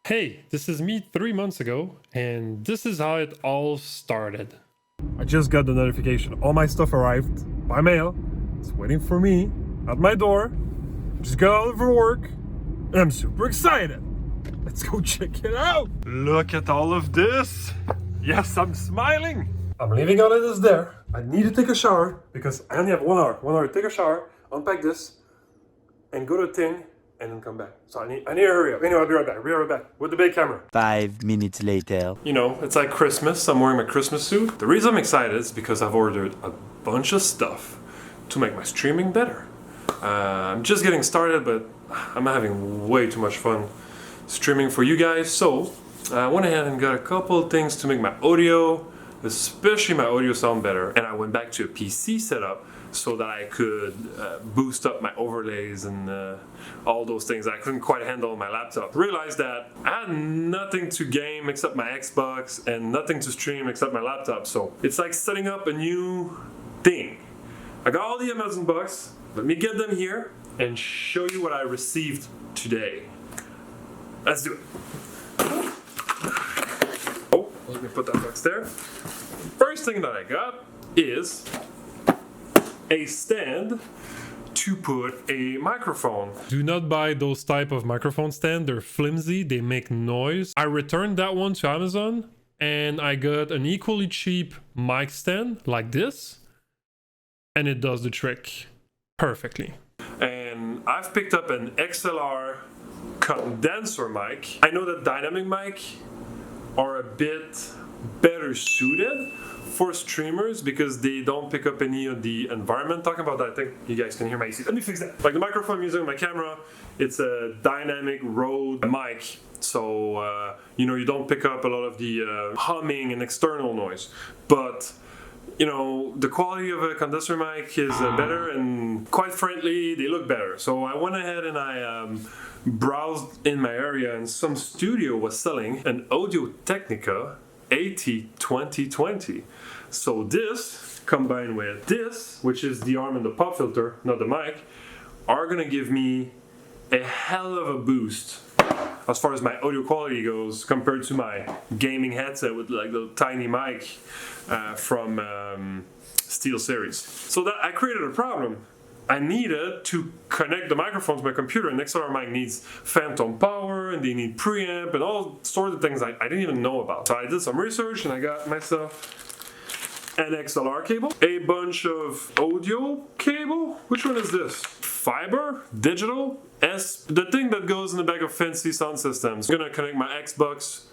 Hey, this is me 3 months ago, and this is how it all started. I just got the notification. All my stuff arrived by mail. It's waiting for me at my door. Just got out of work, and I'm super excited. Let's go check it out. Look at all of this. Yes, I'm smiling. I'm leaving all of this there. I need to take a shower because I only have 1 hour. 1 hour to take a shower, unpack this, and go to the thing, and then come back. So I need to hurry up. Anyway, I'll be right back. With the big camera. 5 minutes later. You know, it's like Christmas. I'm wearing my Christmas suit. The reason I'm excited is because I've ordered a bunch of stuff to make my streaming better. I'm just getting started, but I'm having way too much fun streaming for you guys. So I went ahead and got a couple of things to make my audio, especially my audio, sound better. And I went back to a PC setup so that I could boost up my overlays and all those things I couldn't quite handle on my laptop. Realized that I had nothing to game except my Xbox and nothing to stream except my laptop. So it's like setting up a new thing. I got all the Amazon bucks. Let me get them here and show you what I received today. Let's do it. Oh, let me put that box there. First thing that I got is a stand to put a microphone. Do not buy those type of microphone stand. They're flimsy, they make noise. I returned that one to Amazon and I got an equally cheap mic stand like this, and it does the trick perfectly. And I've picked up an XLR condenser mic. I know that dynamic mic are a bit better suited for streamers because they don't pick up any of the environment. Talking about that, I think you guys can hear my AC. Let me fix that. Like the microphone I'm using on my camera, it's a dynamic Rode mic. So, you don't pick up a lot of the humming and external noise. But, the quality of a condenser mic is better, and quite frankly, they look better. So I went ahead and I browsed in my area, and some studio was selling an Audio-Technica AT2020. So this, combined with this, which is the arm and the pop filter, not the mic, are gonna give me a hell of a boost as far as my audio quality goes compared to my gaming headset with like the tiny mic from SteelSeries. So that I created a problem. I needed to connect the microphone to my computer, and XLR mic needs phantom power, and they need preamp, and all sorts of things I didn't even know about. So I did some research, and I got myself an XLR cable, a bunch of audio cable. Which one is this? Fiber, digital, the thing that goes in the back of fancy sound systems. I'm gonna connect my Xbox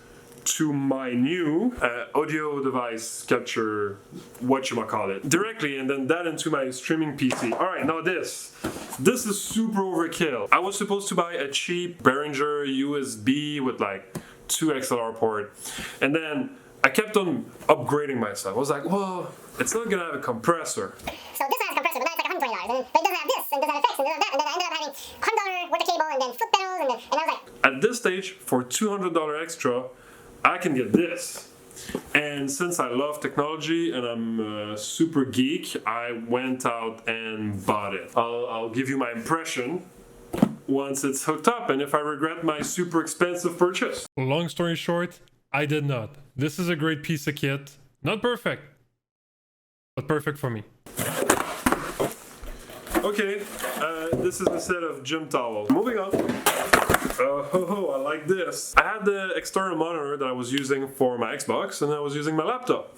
to my new audio device, capture whatchamacallit, directly, and then that into my streaming PC. All right, now this is super overkill. I was supposed to buy a cheap Behringer USB with like 2 XLR port, and then I kept on upgrading myself. I was like, well, it's not gonna have a compressor. So this has a compressor, but now it's like $120, but it doesn't have this, and doesn't have effects, and doesn't have that, and then I ended up having $100 worth of cable, and then foot pedals, and I was like... At this stage, for $200 extra, I can get this. And since I love technology and I'm a super geek, I went out and bought it. I'll give you my impression once it's hooked up and if I regret my super expensive purchase. Long story short, I did not. This is a great piece of kit. Not perfect, but perfect for me. Okay, this is a set of gym towels. Moving on. Oh, I like this. I had the external monitor that I was using for my Xbox, and I was using my laptop.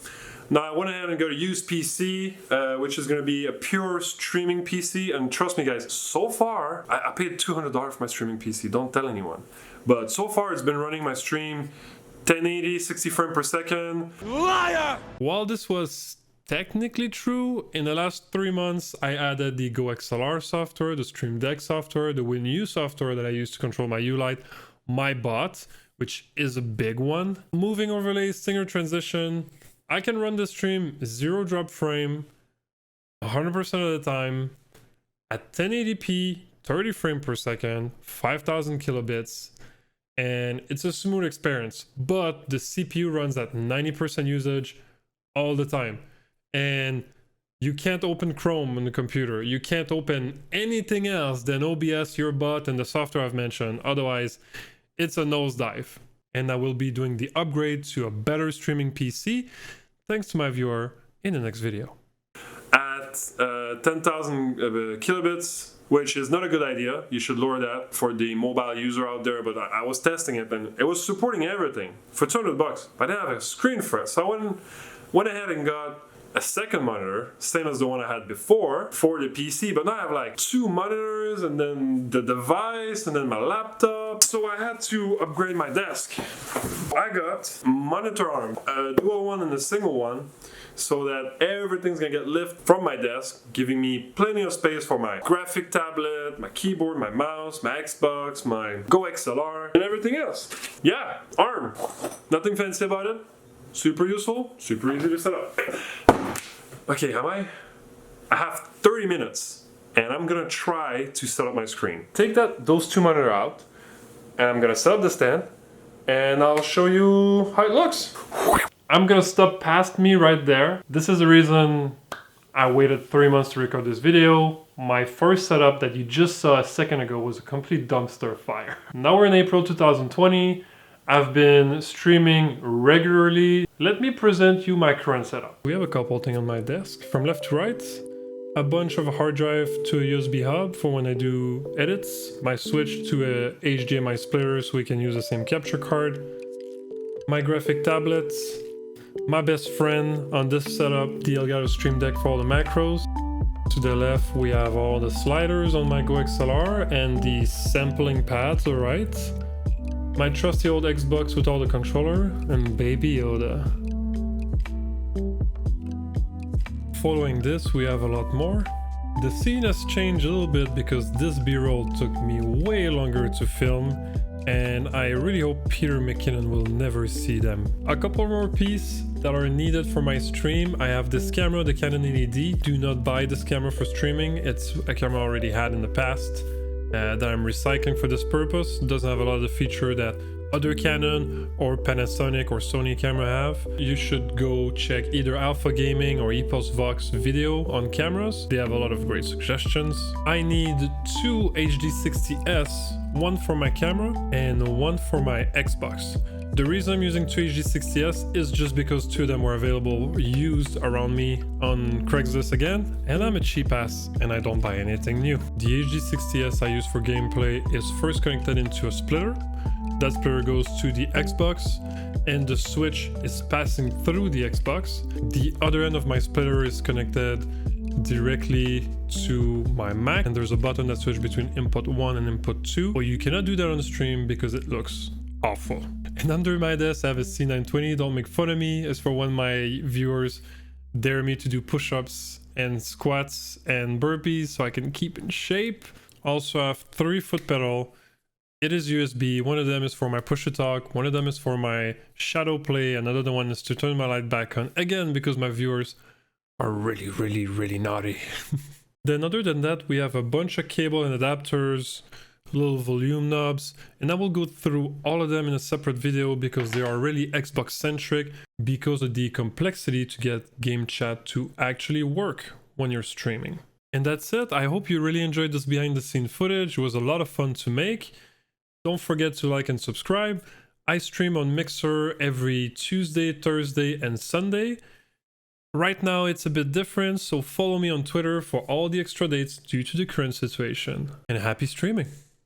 Now I went ahead and got a used PC, which is going to be a pure streaming PC, and trust me guys, so far, I paid $200 for my streaming PC, don't tell anyone. But so far it's been running my stream 1080, 60 frames per second. Liar! While this was technically true, in the last 3 months I added the GoXLR software, the Stream Deck software, the WinU software that I use to control my U-Light, my bot, which is a big one, moving overlays, singer transition. I can run the stream 0 drop frame 100% of the time at 1080p, 30 frames per second, 5000 kilobits, and it's a smooth experience. But the CPU runs at 90% usage all the time. And you can't open Chrome on the computer. You can't open anything else than OBS, your bot, and the software I've mentioned. Otherwise, it's a nosedive. and I will be doing the upgrade to a better streaming PC thanks to my viewer in the next video. At 10,000 kilobits, which is not a good idea. You should lower that for the mobile user out there, but I was testing it and it was supporting everything for $200, but I didn't have a screen for it. So I went ahead and got a second monitor, same as the one I had before for the PC, but now I have like 2 monitors and then the device and then my laptop. So I had to upgrade my desk. I got monitor arm, a dual one and a single one, so that everything's gonna get lifted from my desk, giving me plenty of space for my graphic tablet, my keyboard, my mouse, my Xbox, my GoXLR, and everything else. Yeah, arm. Nothing fancy about it. Super useful, super easy to set up. Okay, I have 30 minutes, and I'm gonna try to set up my screen. Take those 2 monitors out, and I'm gonna set up the stand, and I'll show you how it looks. I'm gonna stop past me right there. This is the reason I waited 3 months to record this video. My first setup that you just saw a second ago was a complete dumpster fire. Now we're in April 2020. I've been streaming regularly. Let me present you my current setup. We have a couple things on my desk. From left to right, a bunch of a hard drive to a USB hub for when I do edits. My switch to a HDMI splitter so we can use the same capture card. My graphic tablet. My best friend on this setup, the Elgato Stream Deck for all the macros. To the left, we have all the sliders on my GoXLR and the sampling pad to the right. My trusty old Xbox with all the controller and Baby Yoda. Following this, we have a lot more. The scene has changed a little bit because this B-roll took me way longer to film, and I really hope Peter McKinnon will never see them. A couple more pieces that are needed for my stream. I have this camera, the Canon LED. Do not buy this camera for streaming. It's a camera I already had in the past that I'm recycling for this purpose. It doesn't have a lot of the feature that other Canon or Panasonic or Sony camera have. You should go check either Alpha Gaming or Epos Vox video on cameras. They have a lot of great suggestions. I need 2 HD60S, one for my camera and one for my Xbox. The reason I'm using 2 HD60S is just because 2 of them were available used around me on Craigslist again, and I'm a cheap ass and I don't buy anything new. The HD60S I use for gameplay is first connected into a splitter. That splitter goes to the Xbox and the switch is passing through the Xbox. The other end of my splitter is connected directly to my Mac, and there's a button that switches between input 1 and input 2. But you cannot do that on the stream because it looks awful. And under my desk I have a C920. Don't make fun of me. It's for when my viewers dare me to do push-ups and squats and burpees so I can keep in shape. Also I have 3 foot pedal. It is USB. One of them is for my push-to-talk, one of them is for my shadow play, another one is to turn my light back on, again because my viewers are really naughty. Then other than that, we have a bunch of cable and adapters, little volume knobs, and I will go through all of them in a separate video because they are really Xbox centric because of the complexity to get game chat to actually work when you're streaming. And that's it. I hope you really enjoyed this behind the scene footage. It was a lot of fun to make. Don't forget to like and subscribe. I stream on Mixer every Tuesday, Thursday, and Sunday. Right now it's a bit different, so follow me on Twitter for all the extra dates due to the current situation. And happy streaming!